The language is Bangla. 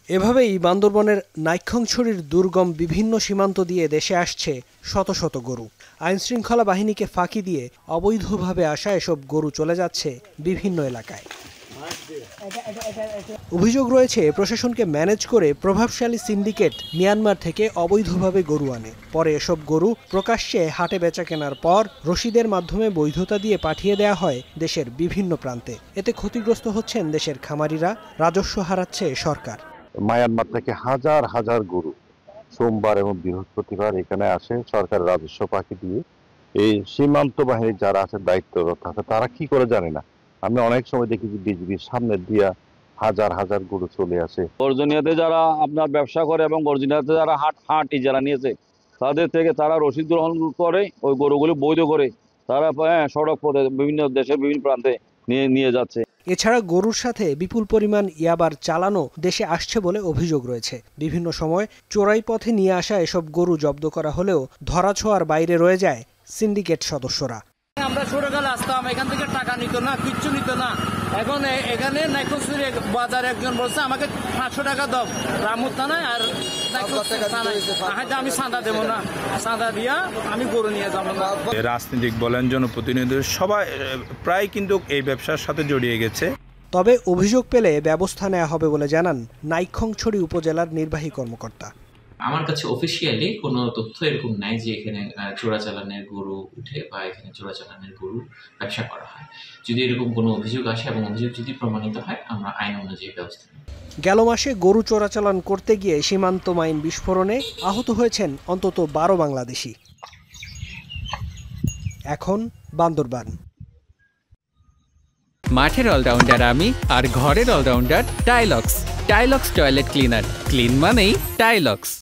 এভাবেই বান্দরবনের নাইক্ষ্যংছড়ির দুর্গম বিভিন্ন সীমান্ত দিয়ে দেশে আসছে শত শত গরু। আইনশৃঙ্খলা বাহিনীকে ফাঁকি দিয়ে অবৈধভাবে আসা এসব গরু চলে যাচ্ছে বিভিন্ন এলাকায়। অভিযোগ রয়েছে প্রশাসনকে ম্যানেজ করে প্রভাবশালী সিন্ডিকেট মিয়ানমার থেকে অবৈধভাবে গরু আনে। পরে এসব গরু প্রকাশ্যে হাটে বেচা কেনার পর রসিদের মাধ্যমে বৈধতা দিয়ে পাঠিয়ে দেয়া হয় দেশের বিভিন্ন প্রান্তে। এতে ক্ষতিগ্রস্ত হচ্ছেন দেশের খামারিরা, রাজস্ব হারাচ্ছে সরকার। মায়ানমার থেকে হাজার হাজার গরু সোমবার এবং বৃহস্পতিবার এখানে আসে সরকারের রাজস্ব ফাঁকি দিয়ে। এই সীমান্ত বাহিনীর যারা আছে দায়িত্বরত থাকে তারা কি করে জানে না। আমি অনেক সময় দেখি যে বিজিবির সামনে দিয়া হাজার হাজার গরু চলে আসে। অরিজিনাতে যারা আপনার ব্যবসা করে এবং অরিজিনাতে যারা হাট যারা নিয়েছে তাদের থেকে তারা রসিদ গ্রহণ করে ওই গরুগুলি বৈধ করে তারা সড়ক পথে বিভিন্ন দেশের বিভিন্ন প্রান্তে নিয়ে যাচ্ছে। এছাড়া গরুর সাথে বিপুল পরিমাণ ইয়াবার চালানো দেশে আসছে বলে অভিযোগ রয়েছে। বিভিন্ন সময় চোরাই পথে নিয়ে আসা এসব গরু জব্দ করা হলেও ধরাছোঁয়ার বাইরে রয়ে যায় সিন্ডিকেট সদস্যরা। আমরা ছোটকালে আসতাম, এখান থেকে টাকা নিত না, কিচ্ছু নিত না। এখন এখানে নাইক্ষ্যংছড়ি বাজারে একজন বলছে আমাকে 500 টাকা দাও রামুর থানায়, আর আমি চাঁদা দেবো না, চাঁদা দিয়া আমি গরু নিয়ে যাবো না। রাজনীতিক বলেন, জনপ্রতিনিধি সবাই প্রায় কিন্তু এই ব্যবসার সাথে জড়িয়ে গেছে। তবে অভিযোগ পেলে ব্যবস্থা নেওয়া হবে বলে জানান নাইক্ষ্যংছড়ি উপজেলার নির্বাহী কর্মকর্তা। আমার কাছে অফিসিয়ালি কোনো তথ্য এরকম নাই যে এখানে চোরাচালানের গরু উঠে বা এখানে চোরাচালানের গরু ব্যবসা করা হয়। যদি এরকম কোনো অভিযোগ আসে এবং অভিযোগ যদি প্রমাণিত হয় আমরা আইন অনুযায়ী ব্যবস্থা নেব। গেল মাসে গরু চোরাচালান করতে গিয়ে সীমান্ত মাইন বিস্ফোরণে আহত হয়েছেন অন্তত 12 বাংলাদেশি। এখন বান্দরবান। মাঠের অলরাউন্ডার আমি, আর ঘরের all-rounder Tylox. Tylox toilet cleaner, clean মানেই টাইলক্স।